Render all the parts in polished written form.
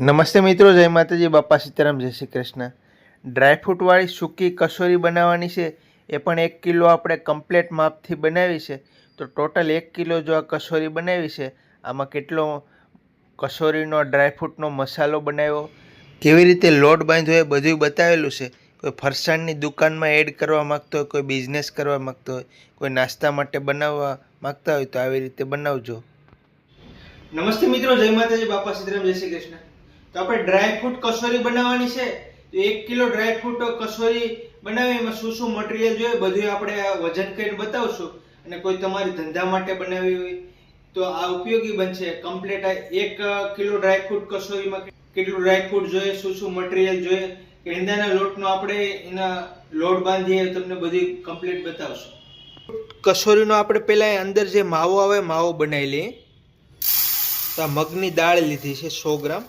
નમસ્તે મિત્રો, જય માતાજી, બાપા સીતારામ, જય શ્રી કૃષ્ણ. ડ્રાયફ્રૂટવાળી સૂકી કસોરી બનાવવાની છે. એ પણ 1 કિલો આપણે કમ્પ્લેટ માપથી બનાવી છે. તો ટોટલ 1 કિલો જો આ કસોરી બનાવી છે, આમાં કેટલો કસોરીનો ડ્રાયફ્રૂટનો મસાલો બનાવ્યો, કેવી રીતે લોટ બાંધ્યો, એ બધું બતાવેલું છે. કોઈ ફરસાણની દુકાનમાં એડ કરવા માગતો હોય, કોઈ બિઝનેસ કરવા માગતો હોય, કોઈ નાસ્તા માટે બનાવવા માગતા હોય તો આવી રીતે બનાવજો. નમસ્તે મિત્રો, જય માતાજી, બાપા સીતારામ, જય શ્રી કૃષ્ણ. તો આપણે ડ્રાયફ્રૂટ કસોરી બનાવવાની છે. તો 1 કિલો ડ્રાયફ્રૂટ કસોરી બનાવી એમાં શું શું મટીરિયલ જોઈએ બધું આપણે વજન કરીને બતાવશું. અને કોઈ તમારી ધંધા માટે બનાવી હોય તો આ ઉપયોગી બનશે. કમ્પ્લીટ 1 કિલો ડ્રાયફ્રૂટ કસોરીમાં કેટલું ડ્રાયફ્રૂટ જોઈએ, શું શું મટીરિયલ જોઈએ, કેંદાના લોટનો આપણે એના લોટ બાંધીએ, તમને બધી કમ્પ્લીટ બતાવશું. કસોરીનો આપણે પહેલા અંદર જે માવો આવે માવો બનાવી લઈએ. તો આ મગની દાળ લીધી છે 100 ગ્રામ.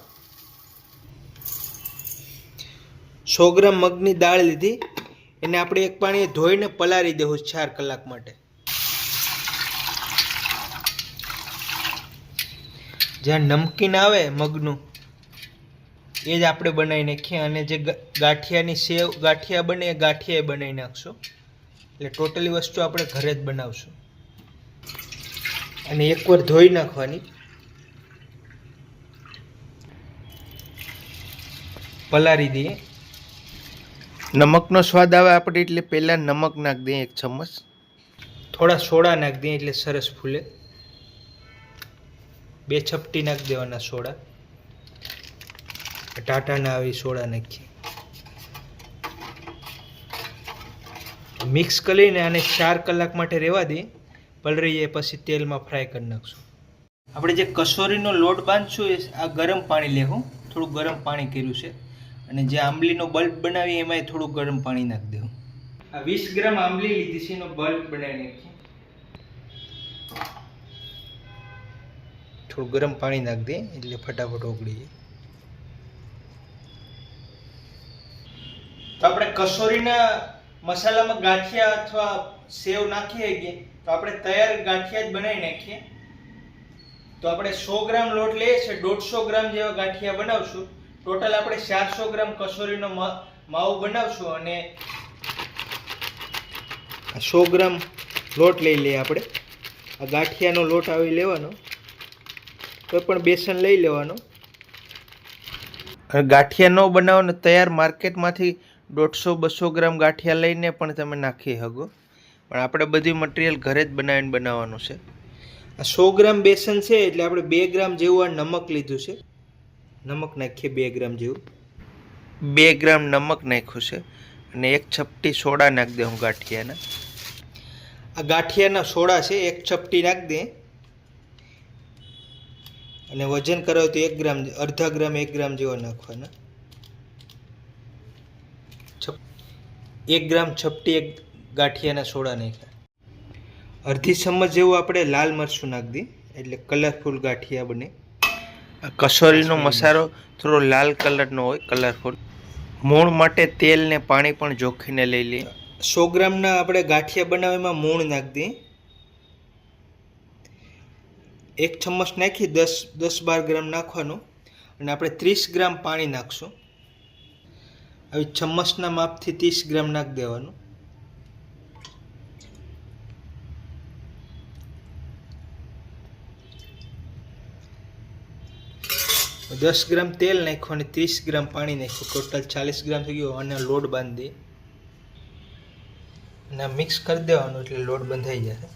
100 ગ્રામ મગની દાળ લીધી. એને આપણે એક પાણી ધોઈને પલાળી દેવું 4 કલાક માટે. જ્યાં નમકીન આવે મગનું એ જ આપણે બનાવી નાખીએ. અને જે ગાંઠિયાની સેવ ગાંઠિયા બને એ ગાંઠિયા બનાવી નાખશું. એટલે ટોટલી વસ્તુ આપણે ઘરે જ બનાવશું. અને એકવાર ધોઈ નાખવાની, પલાળી દઈએ. નમકનો સ્વાદ આવે આપણે એટલે પહેલાં નમક નાખી દઈએ 1 ચમચ. થોડા સોડા નાખી દઈએ એટલે સરસ ફૂલે. 2 ચપટી નાખી દેવાના સોડા. ટાટા ના આવી સોડા નાખીએ. મિક્સ કરીને આને 4 કલાક માટે રહેવા દઈએ. પલળી જાય પછી તેલમાં ફ્રાય કરી નાખશું. આપણે જે કસોરીનો લોટ બાંધશું એ આ ગરમ પાણી લેવું. થોડું ગરમ પાણી કર્યું છે. અને જે આંબલીનો બલ્બ બનાવી એમાં થોડું ગરમ પાણી નાખી દેવું. આ 20 ગ્રામ આંબલી લીધી છે, એનો બલ્બ બનાવી નાખીએ. થોડું ગરમ પાણી નાખી દઈએ એટલે ફટાફટ ઓગળી જાય. તો આપણે કસોરીના મસાલામાં ગાંઠિયા અથવા સેવ નાખીએ ગયા તો આપણે તૈયાર ગાંઠિયા જ બનાવી નાખીએ. તો આપણે 100 ગ્રામ લોટ લઈએ છીએ, 150 ગ્રામ જેવા ગાંઠિયા બનાવશું. ટોટલ આપણે 400 ગ્રામ કસોરીનો માવો બનાવશું. અને 100 ગ્રામ લોટ લઈ લઈએ આપણે. આ ગાંઠિયાનો લોટ આવી લેવાનો, કોઈ પણ બેસન લઈ લેવાનો. ગાંઠિયા ન બનાવવાનો તૈયાર માર્કેટમાંથી 150-200 ગ્રામ ગાંઠિયા લઈને પણ તમે નાખી શકો. પણ આપણે બધી મટીરિયલ ઘરે જ બનાવવાનું છે. આ 100 ગ્રામ બેસન છે એટલે આપણે 2 ગ્રામ જેવું આ નમક લીધું છે. નમક નાખીએ 2 ગ્રામ જેવું. 2 ગ્રામ નમક નાખ્યું છે. અને 1 ચપટી સોડા નાખી દે હું ગાંઠિયાના. આ ગાંઠિયાના સોડા છે 1 ચપટી નાખી દે. અને વજન કરાવો તો 1 ગ્રામ, અડધા ગ્રામ 1 ગ્રામ જેવા નાખવાના. 1 ગ્રામ ચપટી 1 ગાંઠિયાના સોડા નાખ્યા. અડધી ચમચ જેવું આપણે લાલ મરચું નાખી દઈએ એટલે કલરફુલ ગાંઠિયા બને. આ કસોરીનો મસાલો થોડો લાલ કલરનો હોય, કલરફુલ. મૂણ માટે તેલ ને પાણી પણ જોખીને લઈ લઈએ. 100 ગ્રામના આપણે ગાંઠિયા બનાવવામાં મૂણ નાખી દઈએ. 1 ચમચ નાખી 10-12 ગ્રામ નાખવાનું. અને આપણે 30 ગ્રામ પાણી નાખશું. આવી ચમચના માપથી 30 ગ્રામ નાખી દેવાનું. દસ ગ્રામ તેલ નાખ્યું અને 30 ગ્રામ પાણી નાખ્યું. ટોટલ 40 ગ્રામ થઈ ગયો. અને લોટ બાંધી અને મિક્સ કરી દેવાનું એટલે લોટ બંધાઈ જશે.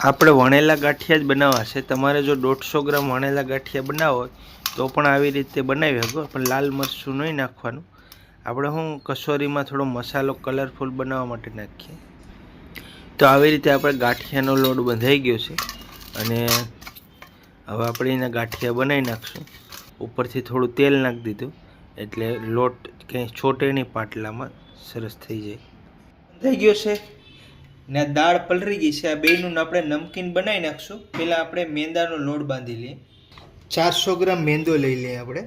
આપણે વણેલા ગાંઠિયા જ બનાવવા છે. તમારે જો 150 ગ્રામ વણેલા ગાંઠિયા બનાવવા હોય તો પણ આવી રીતે બનાવી શકો. પણ લાલ મરચું નહીં નાખવાનું. આપણે કસોરીમાં થોડો મસાલો કલરફુલ બનાવવા માટે નાખીએ. તો આવી રીતે આપણે ગાંઠિયાનો લોટ બંધાઈ ગયો છે. અને હવે આપણે એના ગાંઠિયા બનાવી નાખશું. ઉપરથી થોડું તેલ નાખી દીધું એટલે લોટ ક્યાંય છોટે નહીં, પાટલામાં સરસ થઈ જાય. થઈ ગયો છે ને દાળ પલળી ગઈ છે. આ બેયનું આપણે નમકીન બનાવી નાખશું. પહેલાં આપણે મેંદાનો લોટ બાંધી લઈએ. 400 ગ્રામ મેંદો લઈ લઈએ આપણે.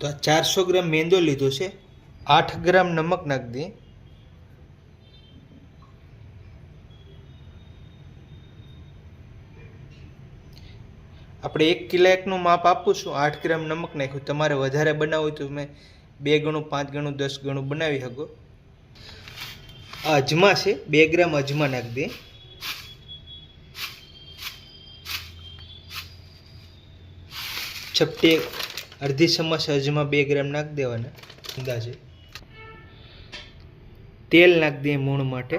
તો આ 400 ગ્રામ મેંદો લીધો છે. 8 ગ્રામ નમક નાખી દઈએ. આપણે 1 કિલો એકનું માપ આપું છું. 8 ગ્રામ નમક નાખ્યું. તમારે વધારે બનાવવું હોય તો તમે 2 ગણું, 5 ગણું, 10 ગણું બનાવી શકો. આ અજમા છે, 2 ગ્રામ અજમા નાખી દઈએ. ચપટી અડધી ચમચ અજમા 2 ગ્રામ નાખી દેવાના અંદાજે. તેલ નાખી દઈએ મૂણ માટે.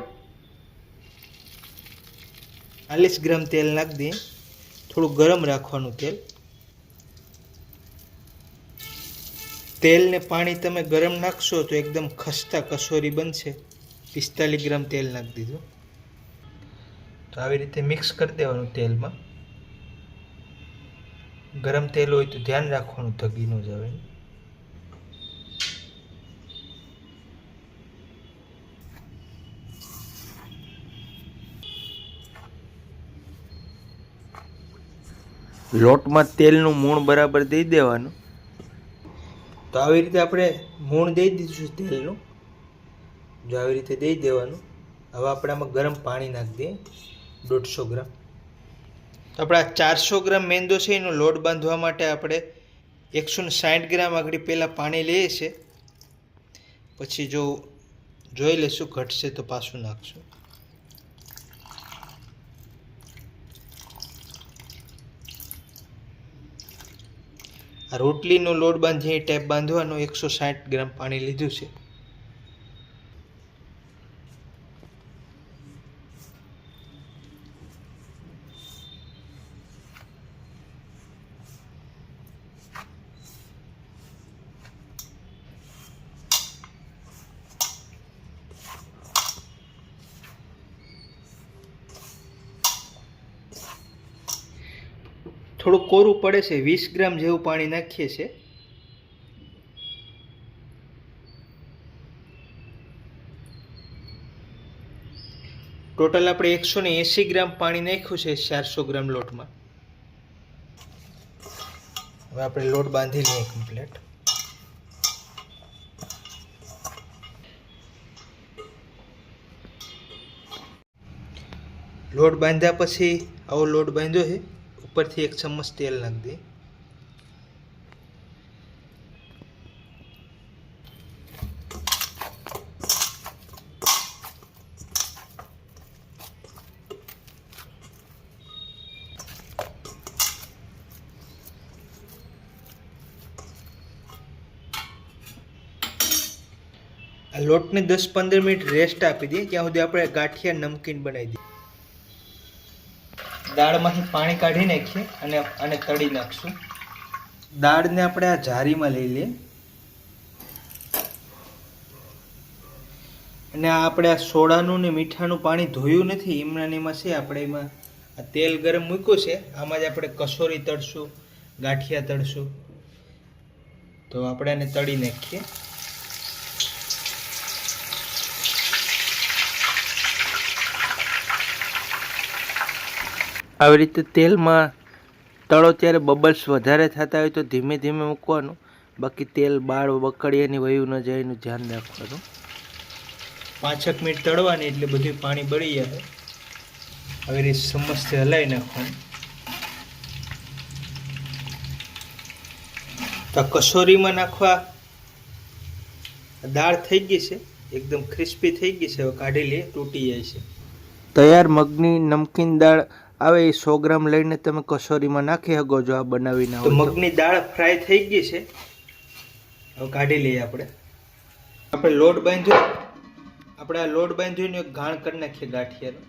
40 ગ્રામ તેલ નાખી દઈએ. થોડું ગરમ રાખવાનું તેલ. તેલ ને પાણી તમે ગરમ નાખશો તો એકદમ ખસ્તા કસોરી બનશે. 45 ગ્રામ તેલ નાખી દીધું. તો આવી રીતે મિક્સ કરી દેવાનું તેલમાં. ગરમ તેલ હોય તો ધ્યાન રાખવાનું ધગી ન જાવે. લોટમાં તેલનું મૂણ બરાબર દઈ દેવાનું. તો આવી રીતે આપણે મૂણ દઈ દીધું છે તેલનું. જો આવી રીતે દઈ દેવાનું. હવે આપણે આમાં ગરમ પાણી નાખી દઈએ 150 ગ્રામ. તો આપણા 400 ગ્રામ મેંદો છે એનો લોટ બાંધવા માટે આપણે 160 ગ્રામ આગળ પહેલાં પાણી લઈએ છીએ. પછી જો જોઈ લેશું ઘટશે તો પાછું નાખશું. આ રોટલીનો લોટ બાંધીએ એ ટાઈપ બાંધવાનો. 160 ગ્રામ પાણી લીધું છે. થોડું કોરું પડે છે. 20 ગ્રામ જેવું પાણી નાખીએ છીએ. ટોટલ આપણે 180 ગ્રામ પાણી નાખ્યું છે 400 ગ્રામ લોટમાં. હવે આપણે લોટ બાંધી લઈએ કમ્પ્લીટ. લોટ બાંધ્યા પછી આવો લોટ બાંધ્યો છે. ઉપરથી 1 ચમચ તેલ નાખી દઈએ. આ લોટને 10-15 મિનિટ રેસ્ટ આપી દઈએ. ત્યાં સુધી આપણે ગાંઠિયા નમકીન બનાવી દઈએ. દાળમાંથી પાણી કાઢી નાખીએ અને આને તળી નાખશું. દાળને આપણે આ જારીમાં લઈ લઈએ અને આ આપણે આ સોડાનું ને મીઠાનું પાણી ધોયું નથી. એમાં છે આપણે એમાં આ તેલ ગરમ મૂક્યું છે. આમાં જ આપણે કસોરી તળશું, ગાંઠિયા તળશું. તો આપણે આને તળી નાખીએ. આવી રીતે તેલમાં તળો ત્યારે બબલ્સ વધારે થતા હોય તો ધીમે ધીમે મૂકવાનું. બાકી તેલ બાળ બકડીયાની વયું ન જાય એનું ધ્યાન રાખવાનું. 5 મિનિટ તળવાની એટલે બધું પાણી બળી જાય. આવી રીતે ચમચથી હલાવી નાખવાનું. તો કસોરીમાં નાખવા દાળ થઈ ગઈ છે. એકદમ ક્રિસ્પી થઈ ગઈ છે. હવે કાઢી લઈએ. તૂટી જાય છે. તૈયાર મગની નમકીન દાળ આવે એ 100 ગ્રામ લઈને તમે કસોરીમાં નાખી શકો જો આ બનાવીને. તો મગની દાળ ફ્રાય થઈ ગઈ છે. હવે કાઢી લઈએ આપણે. આપણે લોટ બાંધ્યો. આપણે આ લોટ બાંધ્યોને એક ઘાણ કરી નાખીએ ગાંઠિયાનો.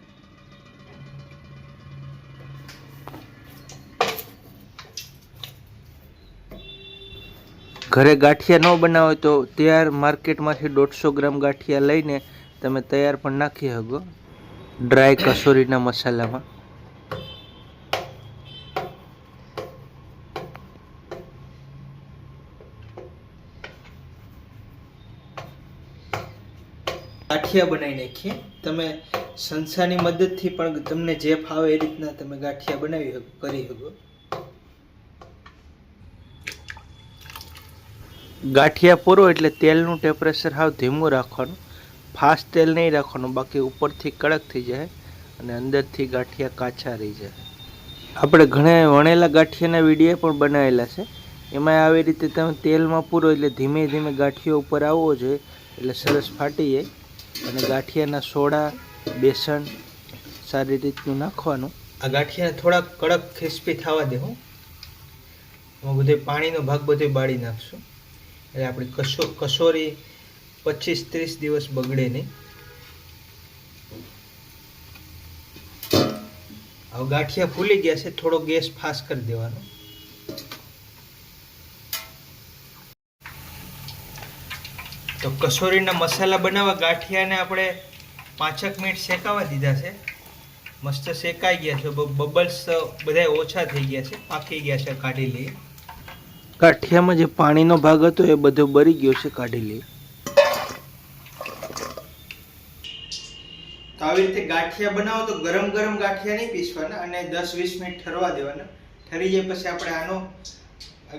ઘરે ગાંઠિયા ન બનાવો તો તૈયાર માર્કેટમાંથી 150 ગ્રામ ગાંઠિયા લઈને તમે તૈયાર પણ નાખી શકો ડ્રાય કસોરીના મસાલામાં. ગાંઠિયા બનાવી નાખીએ. તમે સંસારની મદદથી પણ તમને જે ફાવે એ રીતના તમે ગાંઠિયા બનાવી કરી શકો. ગાંઠિયા પૂરો એટલે તેલનું ટેમ્પરેચર હાવ ધીમું રાખવાનું, ફાસ્ટ તેલ નહીં રાખવાનું, બાકી ઉપરથી કડક થઈ જાય અને અંદરથી ગાંઠિયા કાચા રહી જાય. આપણે ઘણા વણેલા ગાંઠિયાના વિડીયો પણ બનાવેલા છે, એમાં આવી રીતે તમે તેલમાં પૂરો એટલે ધીમે ધીમે ગાંઠિયો ઉપર આવવો જોઈએ એટલે સરસ ફાટી જાય. અને ગાંઠિયાના સોડા બેસન સારી રીતનું નાખવાનું. આ ગાંઠિયાને થોડા કડક ક્રિસ્પી થવા દેવું. એમાં બધે પાણીનો ભાગ બધો બાળી નાખશું એટલે આપણી કસોરી 25-30 દિવસ બગડે નહીં. હવે ગાંઠિયા ફૂલી ગયા છે, થોડો ગેસ ફાસ્ટ કરી દેવાનો. તો કસોરીના મસાલા બનાવવા ગાંઠિયાને આપણે 5 મિનિટ શેકાવા દીધા છે. મસ્ત શેકાઈ ગયા છે, બબલ્સ બધા ઓછા થઈ ગયા છે, પાકી ગયા છે. કાઢી લઈએ. ગાંઠિયામાં જે પાણીનો ભાગ હતો એ બધો બળી ગયો છે, કાઢી લઈએ. તો આવી રીતે ગાંઠિયા બનાવો તો ગરમ ગરમ ગાંઠિયા નહીં પીસવાના અને 10-20 મિનિટ ઠરવા દેવાના. ઠરી જાય પછી આપણે આનો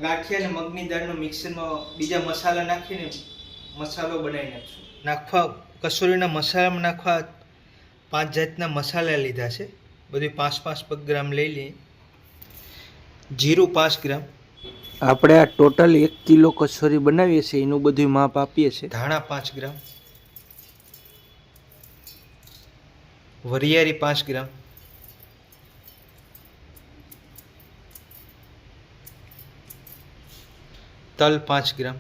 ગાંઠિયા અને મગની દાળનો મિક્સરમાં બીજા મસાલા નાખીને મસાલો બનાવી નાખશું. નાખવા કસોરીના મસાલામાં નાખવા 5 જાતના મસાલા લીધા છે, બધું 5-5 ગ્રામ લઈ લઈએ. જીરું 5 ગ્રામ. આપણે આ ટોટલ 1 કિલો કચોરી બનાવીએ છીએ, એનું બધું માપ આપીએ છીએ. ધાણા 5 ગ્રામ, વરિયાળી 5 ગ્રામ, તલ 5 ગ્રામ,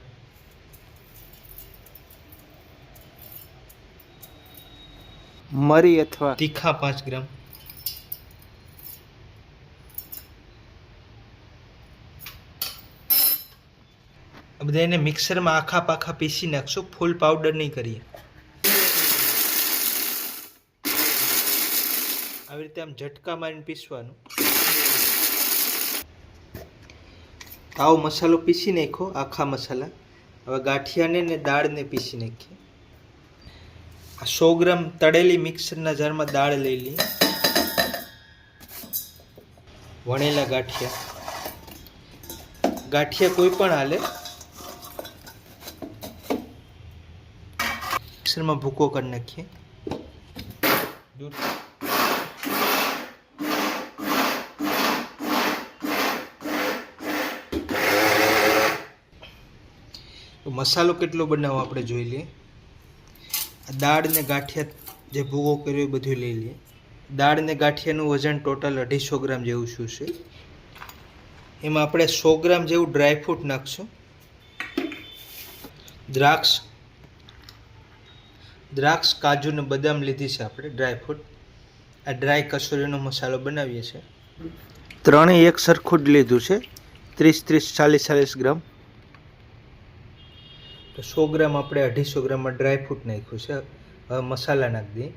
મરી અથવા તીખા 5 ગ્રામ, બધા એને મિક્સરમાં આખા પાખા પીસી નાખશું, ફૂલ પાવડર નહીં કરીએ. આવી રીતે આમ ઝટકા મારીને પીસવાનું. આવો મસાલો પીસી નાખો, આખા મસાલા. હવે ગાંઠિયાને ને દાળને પીસી નાખીએ. આ 100 ગ્રામ તળેલી મિક્સરના જારમાં દાળ લઈ લઈએ. વણેલા ગાંઠિયા કોઈ પણ હાલે. મિક્સરમાં ભૂકો કરી નાખીએ. મસાલો કેટલો બનાવો આપણે જોઈ લઈએ. દાળ ને ગાંઠિયા જે ભૂકો કર્યો એ બધું લઈ લઈએ. દાળ ને ગાંઠિયાનું વજન ટોટલ 250 ગ્રામ જેવું શું છે. એમાં આપણે 100 ગ્રામ જેવું ડ્રાયફ્રૂટ નાખશું. દ્રાક્ષ, કાજુ ને બદામ લીધી છે આપણે ડ્રાયફ્રૂટ. આ ડ્રાય કસોરીનો મસાલો બનાવીએ છીએ. ત્રણેય એક સરખું જ લીધું છે, 30-40 ગ્રામ. તો 100 ગ્રામ આપણે 250 ગ્રામમાં ડ્રાયફ્રૂટ નાખ્યું છે. હવે મસાલા નાખી દઈએ.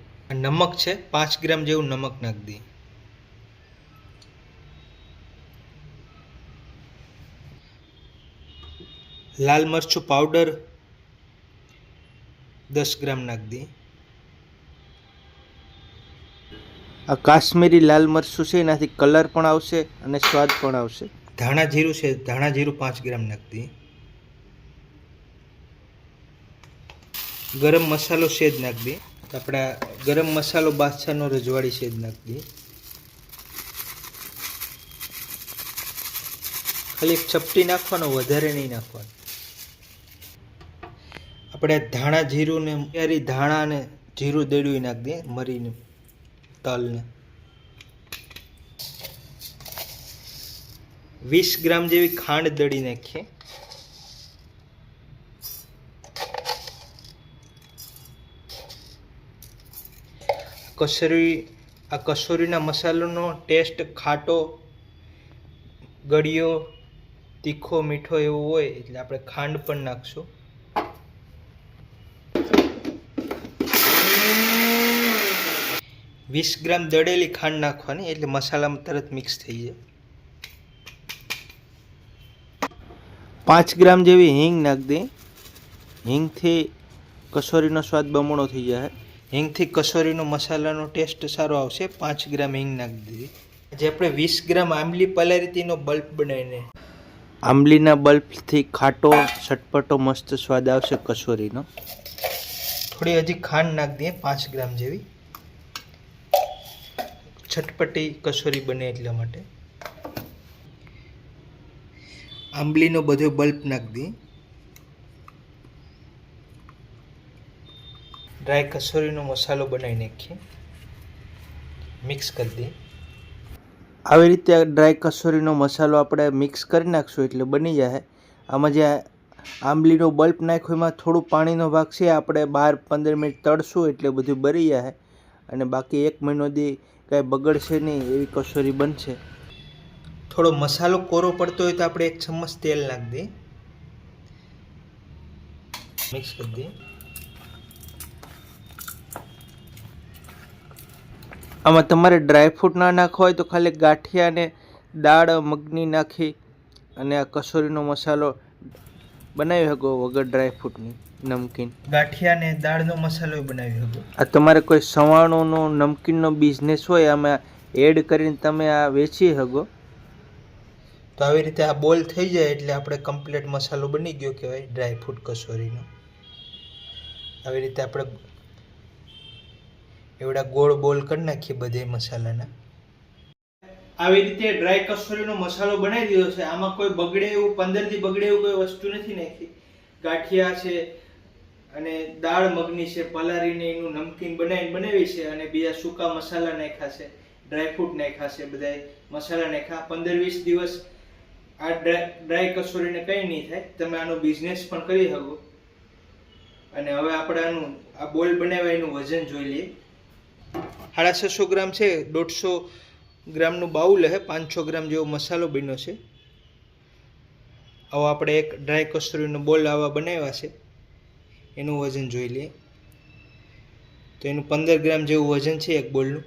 નમક છે 5 ગ્રામ જેવું નમક નાખી દઈએ. લાલ મરચું પાવડર 10 ગ્રામ નાખી દઈએ. આ કાશ્મીરી લાલ મરચું છે, એનાથી કલર પણ આવશે અને સ્વાદ પણ આવશે. ધાણા જીરું છે, ધાણા જીરું 5 ગ્રામ નાખી દઈએ. ગરમ મસાલો સેજ નાખી દઈએ. આપણે ગરમ મસાલો બાદશાહનો રજવાડી સેજ નાખી દઈએ. ખાલી ચપટી નાખવાનો, વધારે નહીં નાખવાનું. આપણે ધાણા જીરું ને યારી ધાણા ને જીરું દળ્યું નાખી દઈએ. મરીને તલને 20 ગ્રામ જેવી ખાંડ દળી નાખીએ. આ કસોરીના મસાલાનો ટેસ્ટ ખાટો, ગળ્યો, તીખો, મીઠો એવો હોય એટલે આપણે ખાંડ પણ નાખશું. વીસ ગ્રામ દળેલી ખાંડ નાખવાની એટલે મસાલામાં તરત મિક્સ થઈ જાય. 5 ગ્રામ જેવી હિંગ નાખી દે. હિંગથી કસોરીનો સ્વાદ બમણો થઈ જાય. હિંગથી કસોરીનો મસાલાનો ટેસ્ટ સારો આવશે. 5 ગ્રામ હિંગ નાખી દીધી. આજે આપણે 20 ગ્રામ આંબલી પલાળીનો બલ્બ બનાવીને આંબલીના બલ્બથી ખાટો ચટપટો મસ્ત સ્વાદ આવશે કચોરીનો. થોડી હજી ખાંડ નાખી દઈએ 5 ગ્રામ જેવી, ચટપટી કચોરી બને એટલા માટે. આંબલીનો બધો બલ્બ નાખી દઈએ. ડ્રાય કચોરીનો મસાલો બનાવી નાખીએ, મિક્સ કરી દઈએ. આવી રીતે ડ્રાય કચોરીનો મસાલો આપણે મિક્સ કરી નાખશું એટલે બની જાય. આમાં જે આંબલીનો બલ્બ નાખ્યો એમાં થોડું પાણીનો ભાગ છે, આપણે 12-15 મિનિટ તળશું એટલે બધું બળી જાય અને બાકી 1 મહિનો દી કાંઈ બગડશે નહીં એવી કચોરી બનશે. થોડો મસાલો કોરો પડતો હોય તો આપણે 1 ચમચ તેલ નાખી દઈએ, મિક્સ કરી દઈએ. આમાં તમારે ડ્રાયફ્રૂટ ના નાખવા હોય તો ખાલી ગાંઠિયા અને દાળ મગની નાખી અને આ કચોરીનો મસાલો બનાવી શકો વગર ડ્રાયફ્રૂટની. નમકીન ગાંઠિયા ને દાળનો મસાલો બનાવી શકો. આ તમારે કોઈ સવાણોનો નમકીનનો બિઝનેસ હોય આમાં એડ કરીને તમે આ વેચી શકો. તો આવી રીતે આ બોલ થઈ જાય એટલે આપણે કમ્પ્લીટ મસાલો બની ગયો કહેવાય ડ્રાયફ્રૂટ કચોરીનો. આવી રીતે આપણે એવડા ગોળ બોલ કરી નાખીએ બધે મસાલાના. આવી રીતે ડ્રાય કચોરીનો મસાલો બનાવી દીધો છે. આમાં કોઈ બગડે એવું 15 દી બગડે એવું કોઈ વસ્તુ નથી નાખી. ગાંઠિયા છે અને દાળ મગની છે પલાળીને એનું નમકીન બનાવી છે અને બીજા સૂકા મસાલા નાખ્યા છે, ડ્રાયફ્રૂટ નાખ્યા છે, બધા મસાલા નાખ્યા. 15-20 દિવસ આ ડ્રાય કચોરીને કંઈ નહીં થાય, તમે આનો બિઝનેસ પણ કરી શકો. અને હવે આપણે આનું આ બોલ બનાવ્યા એનું વજન જોઈ લઈએ. 650 ગ્રામ છે, 150 ગ્રામનું બાઉલ હે, 500 ગ્રામ જેવો મસાલો બન્યો છે. આવો આપણે એક ડ્રાય કચોરીનો બોલ આવા બનાવ્યા છે, એનું વજન જોઈ લઈએ. તો એનું 15 ગ્રામ જેવું વજન છે એક બોલનું.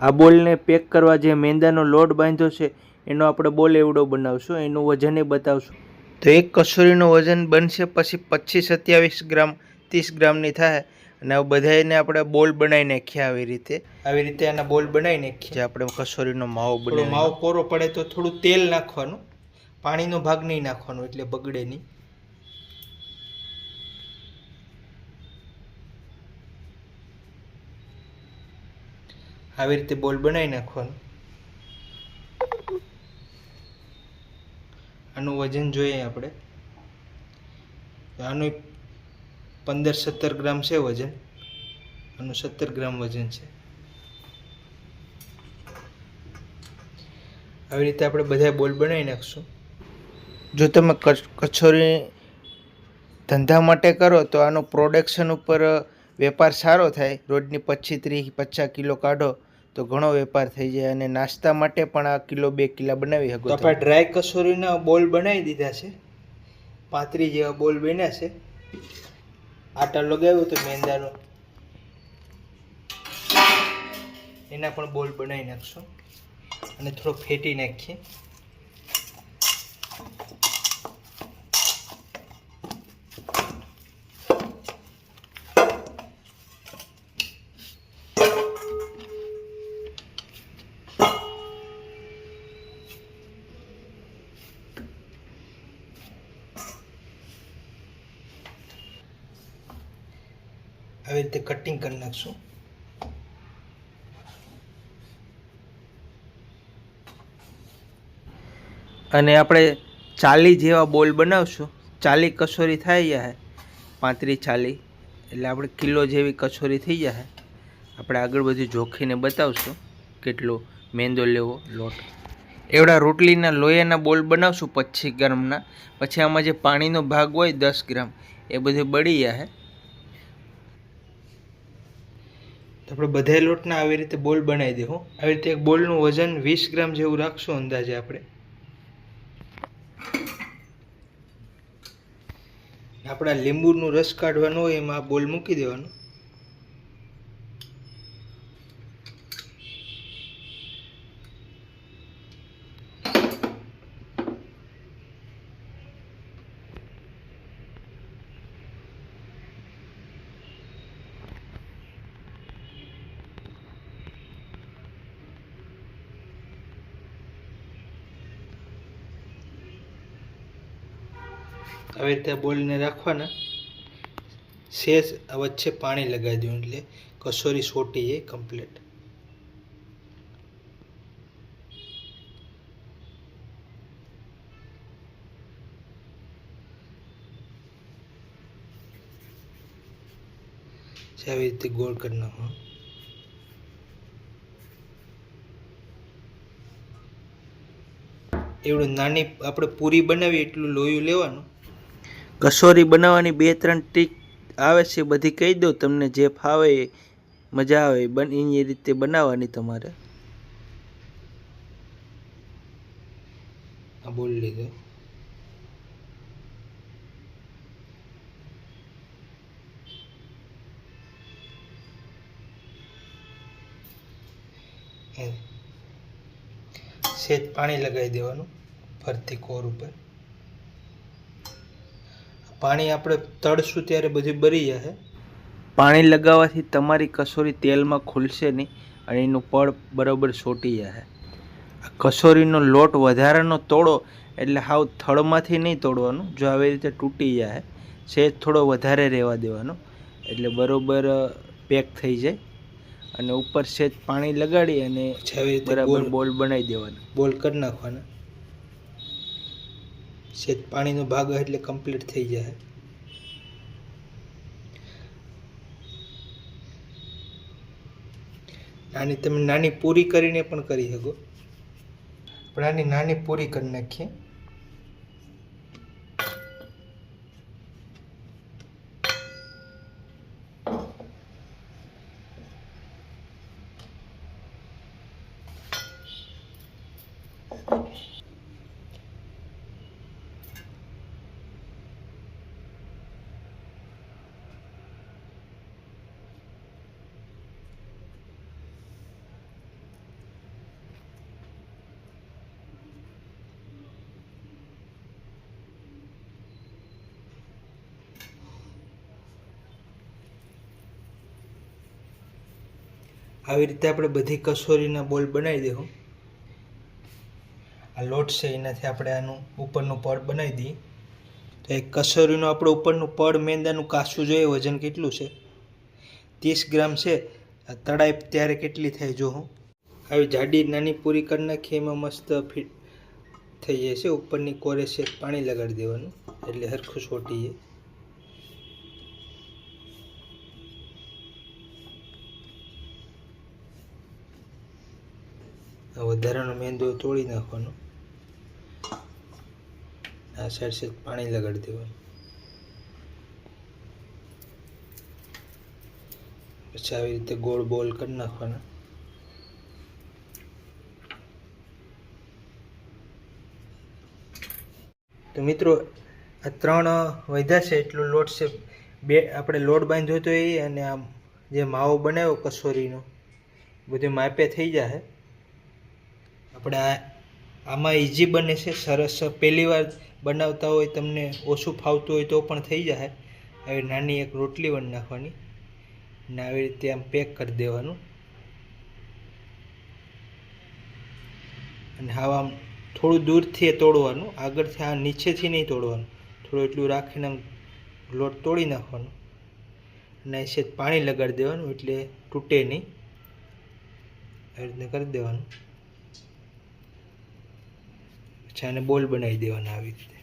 આ બોલને પેક કરવા જે મેંદાનો લોટ બાંધ્યો છે એનો આપણે બોલ એવડો બનાવશું, એનું વજન એ બતાવશું. તો એક કચોરીનું વજન બનશે પછી 25-27 ગ્રામ 30 ગ્રામની થાય. અને આ બધાને આપણે બોલ બનાવી નાખ્યા આવી રીતે આના બોલ બનાવી નાખીએ. જે આપણે કચોરીનો માવો બનાવી, માવો કોરો પડે તો થોડું તેલ નાખવાનું, પાણીનો ભાગ નહીં નાખવાનો એટલે બગડે નહીં. આવી રીતે બોલ બનાવી નાખવાનું. આનું વજન જોઈએ આપણે, આનું 15-17 ગ્રામ છે વજન, આનું 17 ગ્રામ વજન છે. આવી રીતે આપણે બધા બોલ બનાવી નાખશું. જો તમે કચોરી ધંધા માટે કરો તો આનો પ્રોડક્શન ઉપર વેપાર સારો થાય. રોજની 25-30-50 કિલો કાઢો તો ઘણો વેપાર થઈ જાય. અને નાસ્તા માટે પણ આ 1-2 કિલો બનાવી શકો. આપણે ડ્રાય કચોરીના બોલ બનાવી દીધા છે, 35 જેવા બોલ બન્યા છે. આટા લગાવ્યો તો મેંદાનો, એના પણ બોલ બનાવી નાખશું અને થોડો ફેટી નાખીએ. આવી રીતે કટિંગ કરી નાખશું. અને આપણે 40 જેવા બોલ બનાવશું. 40 કચોરી થઈ જાય, 35-40 એટલે આપણે કિલો જેવી કચોરી થઈ જાય. આપણે આગળ બધું જોખીને બતાવશું કેટલો મેંદો લેવો લોટ. એવડા રોટલીના લોયાના બોલ બનાવશું 25 ગ્રામના. પછી આમાં જે પાણીનો ભાગ હોય 10 ગ્રામ એ બધું બળી જાય. તો આપણે બધા લોટના આવી રીતે બોલ બનાવી દેવું. આવી રીતે એક બોલનું વજન 20 ગ્રામ જેવું રાખશું અંદાજે. આપણે આપણા લીંબુનું રસ કાઢવાનું હોય એમાં બોલ મૂકી દેવાનું. આવી રીતે બોલને રાખવાના, સેજ વચ્ચે પાણી લગાવી દઉં એટલે કસોરી સોટી એ કમ્પ્લીટ. આવી રીતે ગોળ કરી નાખો. એવડું નાની આપણે પૂરી બનાવીએ એટલું લોયું લેવાનું. કસોરી બનાવવાની 2-3 ટ્રીક આવે છે, બધી કહી દઉં તમને, જે ફાવે મજા આવે એ રીતે બનાવવાની તમારે. આ બોલ લીધો. સેજ પાણી લગાવી દેવાનું ફરતી કોર ઉપર. પાણી આપણે તળશું ત્યારે બધી બળી જશે. પાણી લગાવવાથી તમારી કસોરી તેલમાં ખુલશે નહીં અને એનું પડ બરાબર સોટી જશે. આ કસોરીનો લોટ વધારાનો તોડો એટલે હાવ થળમાંથી નહીં તોડવાનું. જો આવી રીતે તૂટી જાય સેજ થોડો વધારે રહેવા દેવાનો એટલે બરાબર પેક થઈ જાય. અને ઉપર સેજ પાણી લગાડી અને બરાબર બોલ બનાવી દેવાના. બોલ કરી નાખવાના. સેજ પાણીનો ભાગ એટલે કમ્પ્લીટ થઈ જાય. તમે નાની પૂરી કરીને પણ કરી શકો. પણ આની નાની પૂરી કરી નાખીએ. આવી રીતે આપણે બધી કસોરીના બોલ બનાવી દેવું. આ લોટ છે એનાથી આપણે આનું ઉપરનું પડ બનાવી દઈએ. તો એક કસોરીનું આપણે ઉપરનું પડ મેંદાનું કાચું જોઈએ વજન કેટલું છે. 30 ગ્રામ છે. આ તળાઈ ત્યારે કેટલી થાય જો હું આવી જાડી નાની પૂરી કરી નાખીએ એમાં મસ્ત ફિટ થઈ જાય છે. ઉપરની કોરે છે પાણી લગાડી દેવાનું એટલે હરખું સોટી જાય. વધારાનો મેંદો તોડી નાખવાનો. આ સાઈડ સાઈડ પાણી લગાડી દેવાનું. પછી આવી રીતે ગોળ બોલ કરી નાખવાના. તો મિત્રો આ 3 વધ્યા છે એટલો લોટ છે. 2 આપણે લોટ બાંધ્યો તો એ અને આમ જે માવો બનાવ્યો કસોરીનો બધું માપે થઈ જાય. આપણે આમાં ઇઝી બને છે, સરસ. પહેલી વાર બનાવતા હોય, તમને ઓછું ફાવતું હોય તો પણ થઈ જાય. આવી નાની એક રોટલી વણી નાખવાની ને આવી રીતે આમ પેક કરી દેવાનું. અને હવે આમ થોડું દૂરથી તોડવાનું, આગળથી આ નીચેથી નહીં તોડવાનું. થોડું એટલું રાખીને આમ લોટ તોડી નાખવાનો અને સેજ પાણી લગાડી દેવાનું એટલે તૂટે નહીં. આવી રીતે કરી દેવાનું. પછી આને બોલ બનાવી દેવાના આવી રીતે.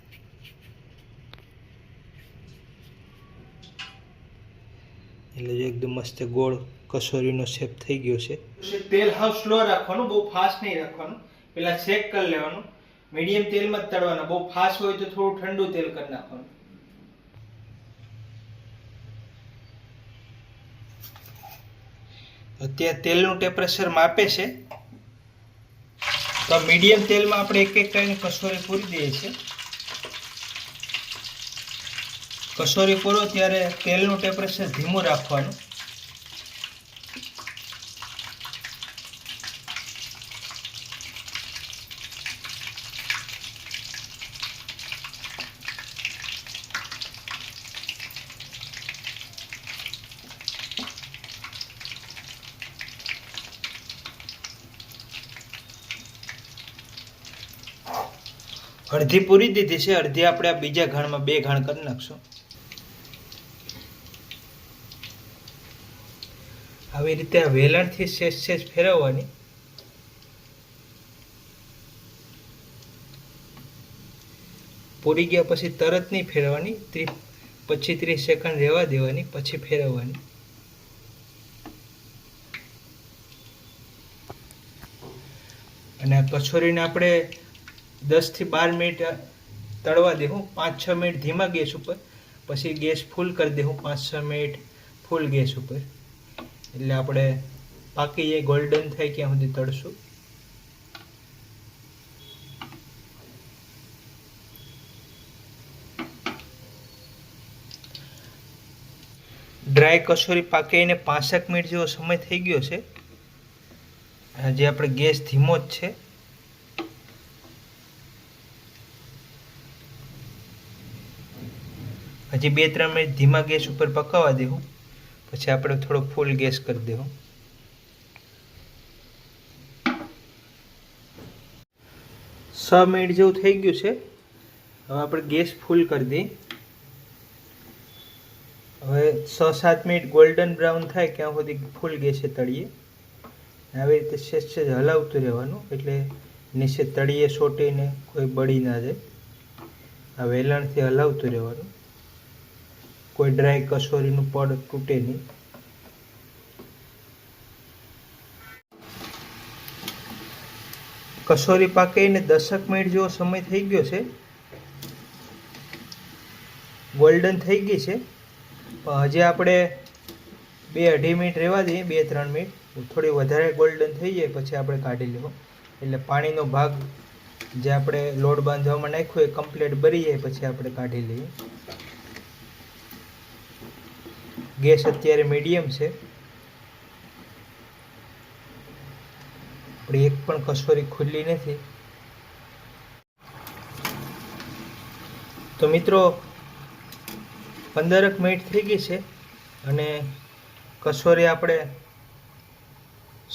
એટલે એકદમ મસ્ત ગોળ કસોરીનો શેપ થઈ ગયો છે. તેલ હાવ સ્લો રાખવાનું, બહુ ફાસ્ટ નહીં રાખવાનું. પેલા ચેક કરી લેવાનું. મીડિયમ તેલમાં જ તળવાના. બહુ ફાસ્ટ હોય તો થોડું ઠંડુ તેલ કરી નાખવાનું. અત્યારે તેલનું ટેમ્પરેચર માપે છે તો મીડિયમ તેલમાં આપણે એક એક કરીને કસોરી પૂરી દઈએ છીએ. કસોરી પૂરો ત્યારે તેલનું ટેમ્પરેચર ધીમું રાખવાનું. અડધી પૂરી દીધી છે, અડધી આપણે આ બીજા ઘાણમાં 2 ઘાણ કરી નાખશું. આવી રીતે આ વેલણથી સેજ ફેરવવાની. પૂરી ગયા પછી તરત નહીં ફેરવવાની, 25-30 સેકન્ડ રહેવા દેવાની, પછી ફેરવવાની. અને આ કચોરીને આપણે 10 થી 12 મિનિટ તળવા દેવું. 5-6 મિનિટ ધીમા ગેસ ઉપર, પછી ગેસ ફૂલ કરી દેવું. 5-6 મિનિટ ફૂલ ગેસ ઉપર, એટલે આપણે પાકી જાય, ગોલ્ડન થાય ત્યાં સુધી તળશું. ડ્રાય કચોરી પાકીને 5 મિનિટ જેવો સમય થઈ ગયો છે. હજી આપણે ગેસ ધીમો જ છે. હજી 2-3 મિનિટ ધીમા ગેસ ઉપર પકાવવા દેવું, પછી આપણે થોડો ફૂલ ગેસ કરી દેવું. 6 મિનિટ જેવું થઈ ગયું છે. હવે આપણે ગેસ ફૂલ કરી દઈએ. હવે 6-7 મિનિટ ગોલ્ડન બ્રાઉન થાય ત્યાં સુધી ફૂલ ગેસે તળીએ. આવી રીતે સેજ હલાવતું રહેવાનું, એટલે નીચે તળીએ ચોટીને કોઈ બળી ના જાય. આ વેલણથી હલાવતું રહેવાનું, કોઈ ડ્રાય કચોરીનું પડ તૂટે નહીં. કચોરી પાકીને 10 મિનિટ જેવો સમય થઈ ગયો છે. ગોલ્ડન થઈ ગઈ છે, પણ હજી આપણે 2-2.5 મિનિટ રહેવા દઈએ. 2-3 મિનિટ થોડી વધારે ગોલ્ડન થઈ જાય પછી આપણે કાઢી લેવું. એટલે પાણીનો ભાગ જે આપણે લોટ બાંધવામાં નાખ્યો એ કમ્પ્લીટ બળી જાય પછી આપણે કાઢી લઈએ. ગેસ અત્યારે મીડિયમ છે. આપણી એક પણ કચોરી ખુલ્લી નથી. તો મિત્રો 15 મિનિટ થઈ ગઈ છે અને કચોરી આપણે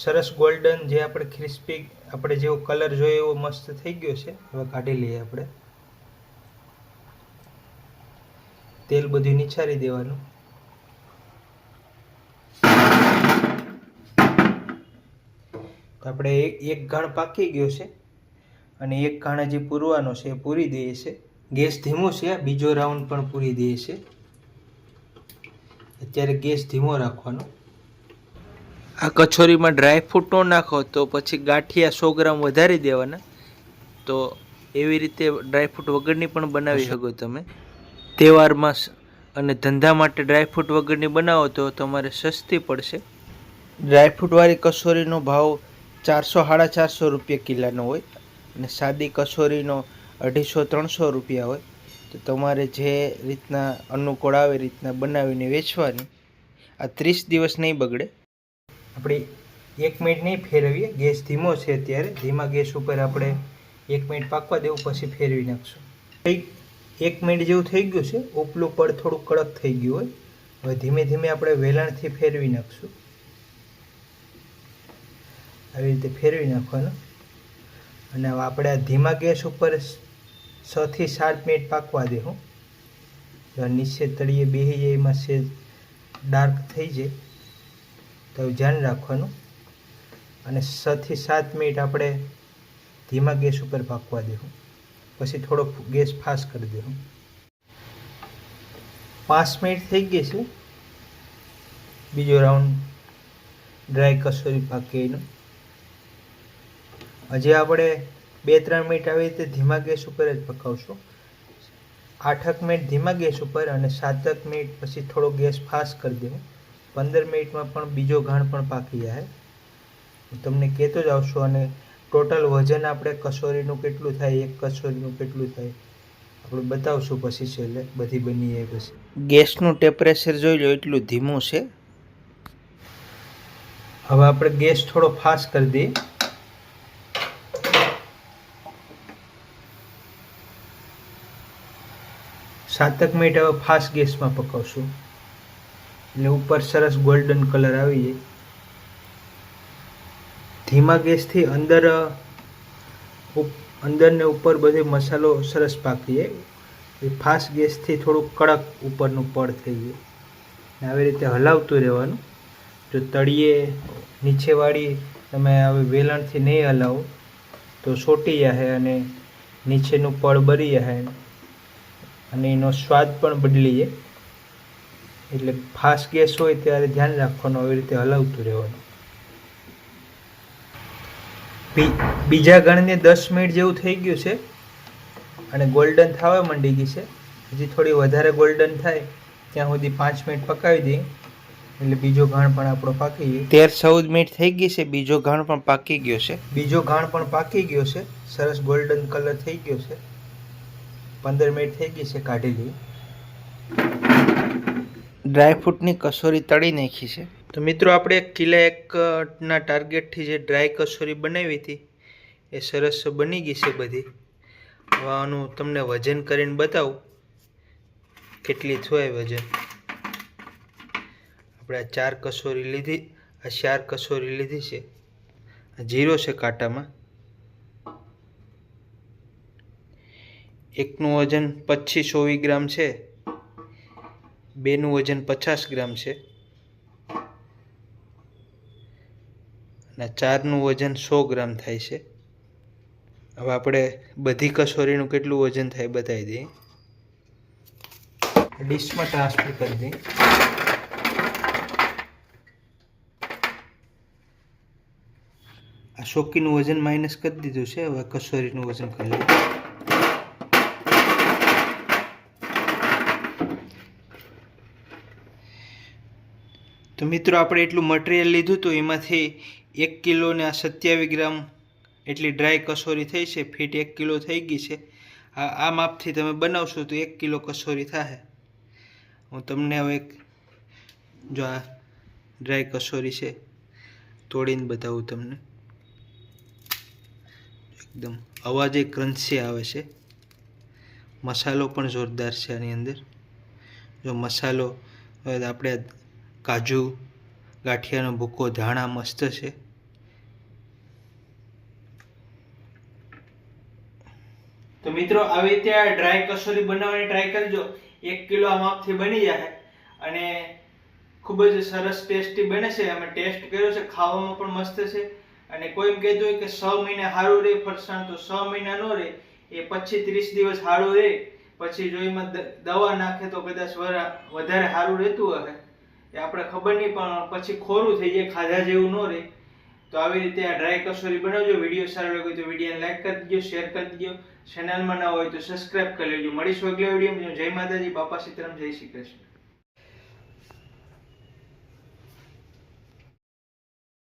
સરસ ગોલ્ડન, જે આપણે ક્રિસ્પી, આપણે જેવો કલર જોઈએ એવો મસ્ત થઈ ગયો છે. હવે કાઢી લઈએ. આપણે તેલ બધું નિછારી દેવાનું. તો આપણે એક ઘાણ પાકી ગયો છે અને એક ઘાણ હજી પૂરવાનો છે, એ પૂરી દઈએ છે. ગેસ ધીમો છે. બીજો રાઉન્ડ પણ પૂરી દઈએ છે. અત્યારે ગેસ ધીમો રાખવાનો. આ કચોરીમાં ડ્રાય ફ્રૂટ ન નાખો તો પછી ગાંઠિયા 100 ગ્રામ વધારી દેવાના. તો એવી રીતે ડ્રાય ફ્રૂટ વગરની પણ બનાવી શકો તમે. તહેવારમાં અને ધંધા માટે ડ્રાય ફ્રૂટ વગરની બનાવો તો તમારે સસ્તી પડશે. ડ્રાયફ્રૂટવાળી કચોરીનો ભાવ 400-450 રૂપિયા કિલોનો હોય અને સાદી કચોરીનો 250-300 રૂપિયા હોય. તો તમારે જે રીતના અનુકૂળ આવે એ રીતના બનાવીને વેચવાની. આ 30 દિવસ નહીં બગડે. આપણે 1 મિનિટ નહીં ફેરવીએ, ગેસ ધીમો છે અત્યારે. ધીમા ગેસ ઉપર આપણે 1 મિનિટ પાકવા દેવું, પછી ફેરવી નાખશું. 1 મિનિટ જેવું થઈ ગયું છે. ઉપલું પડ થોડું કડક થઈ ગયું હોય. હવે ધીમે ધીમે આપણે વેલણથી ફેરવી નાખશું. આવી રીતે ફેરવી નાખવાનું. અને હવે આપણે આ ધીમા ગેસ ઉપર 6 થી 7 મિનિટ પાકવા દેવું. નીચે તળિયે બેસી જાય, એમાં સેજ ડાર્ક થઈ જાય તો ધ્યાન રાખવાનું. અને 6 થી 7 મિનિટ આપણે ધીમા ગેસ ઉપર પાકવા દેવું, પછી થોડો ગેસ ફાસ્ટ કરી દેવું. 5 મિનિટ થઈ ગઈ છે. બીજો રાઉન્ડ ડ્રાય કચોરી પાકી એનો. હજી આપણે 2-3 મિનિટ આવી રીતે ધીમા ગેસ ઉપર જ પકાવશું. 8 મિનિટ ધીમા ગેસ ઉપર અને 7 મિનિટ પછી થોડો ગેસ ફાસ્ટ કરી દેવું. 15 મિનિટમાં પણ બીજો ઘાણ પણ પાકી જાય. તમને કહેતો જ આવશો. અને ટોટલ વજન આપણે કચોરીનું કેટલું થાય, એક કચોરીનું કેટલું થાય આપણે બતાવશું પછી છેલ્લે બધી બની જાય પછી. ગેસનું ટેમ્પરેચર જોઈ લો, એટલું ધીમું છે. હવે આપણે ગેસ થોડો ફાસ્ટ કરી દઈએ. સાતક મિનિટ હવે ફાસ્ટ ગેસમાં પકાવશું, એટલે ઉપર સરસ ગોલ્ડન કલર આવી જાય. ધીમા ગેસથી અંદર અંદર ને ઉપર બધે મસાલો સરસ પાકી જાય. ફાસ્ટ ગેસથી થોડુંક કડક ઉપરનું પડ થઈ જાય. આવી રીતે હલાવતું રહેવાનું. જો તળિયે નીચેવાળી તમે હવે વેલણથી નહીં હલાવો તો સોટી જશે અને નીચેનું પડ બળી જશે અને એનો સ્વાદ પણ બદલી જાય. એટલે ફાસ્ટ ગેસ હોય ત્યારે ધ્યાન રાખવાનું, આવી રીતે હલાવતું રહેવાનું. બીજા ગણને 10 મિનિટ જેવું થઈ ગયું છે અને ગોલ્ડન થવા માંડી ગઈ છે. હજી થોડી વધારે ગોલ્ડન થાય ત્યાં સુધી 5 મિનિટ પકાવી દઈએ એટલે બીજો ઘાણ પણ આપણો પાકી ગયો. 13-14 મિનિટ થઈ ગઈ છે, બીજો ઘાણ પણ પાકી ગયો છે. સરસ ગોલ્ડન કલર થઈ ગયો છે. 15 મિનિટ થઈ ગઈ છે, કાઢી લઈએ. ડ્રાયફ્રૂટની કસોરી તળી નાખી છે. તો મિત્રો આપણે 1 કિલો 1 ટાર્ગેટથી જે ડ્રાય કસોરી બનાવી હતી એ સરસ બની ગઈ છે બધી. હવે આનું તમને વજન કરીને બતાવું કેટલી થાય વજન. આપણે આ 4 કસોરી લીધી છે. આ 0 છે કાંટામાં. એકનું વજન 25-24 ગ્રામ છે, બેનું વજન 50 ગ્રામ છે અને 4નું વજન 100 ગ્રામ થાય છે. હવે આપણે બધી કસોરીનું કેટલું વજન થાય બતાવી દઈએ. ડીશમાં ટ્રાન્સફર કરી દઈએ. આ શોકીનું વજન માઇનસ કરી દીધું છે. હવે કસોરીનું વજન કરી લઈએ. તો મિત્રો આપણે એટલું મટીરિયલ લીધું તો એમાંથી 1 કિલો ને 27 ગ્રામ એટલી ડ્રાય કસોરી થઈ છે. ફીટ 1 કિલો થઈ ગઈ છે. આ માપથી તમે બનાવશો તો 1 કિલો કસોરી થાય. હું તમને હવે જો આ ડ્રાય કસોરી છે તોડીને બતાવું તમને. એકદમ અવાજ ક્રન્ચી આવે છે. મસાલો પણ જોરદાર છે આની અંદર. જો મસાલો આપણે કાજુ, ગાંઠિયાનો ભૂકો, ધાણા મસ્ત છે. તો મિત્રો આવી રીતે ડ્રાય કસોરી બનાવવાની ટ્રાય કરજો. 1 કિલો આ માપથી બની જાય અને ખૂબ જ સરસ ટેસ્ટી બને છે. અમે ટેસ્ટ કર્યો છે, ખાવામાં પણ મસ્ત છે. અને કોઈ એમ કહેતું હોય કે 6 મહિના સારું રહે ફરસાણ, તો 6 મહિના ન રહે, એ 25-30 દિવસ સારું રહે. પછી જો એમાં દવા નાખે તો કદાચ વધારે સારું રહેતું હશે, એ આપણે ખબર નહીં, પણ પછી ખોરું થઈ જાય, ખાધા જેવું ન રહે. તો આવી રીતે આ ડ્રાય કસોરી બનાવજો. વિડીયો સારો લાગ્યો તો વિડીયોને લાઈક કરી દેજો, શેર કરી દેજો. ચેનલમાં ના હોય તો સબસ્ક્રાઇબ કરી લેજો. મળીશું આગલા વિડીયોમાં. જય માતાજી, બાપા સીતારામ, જય શ્રી કૃષ્ણ.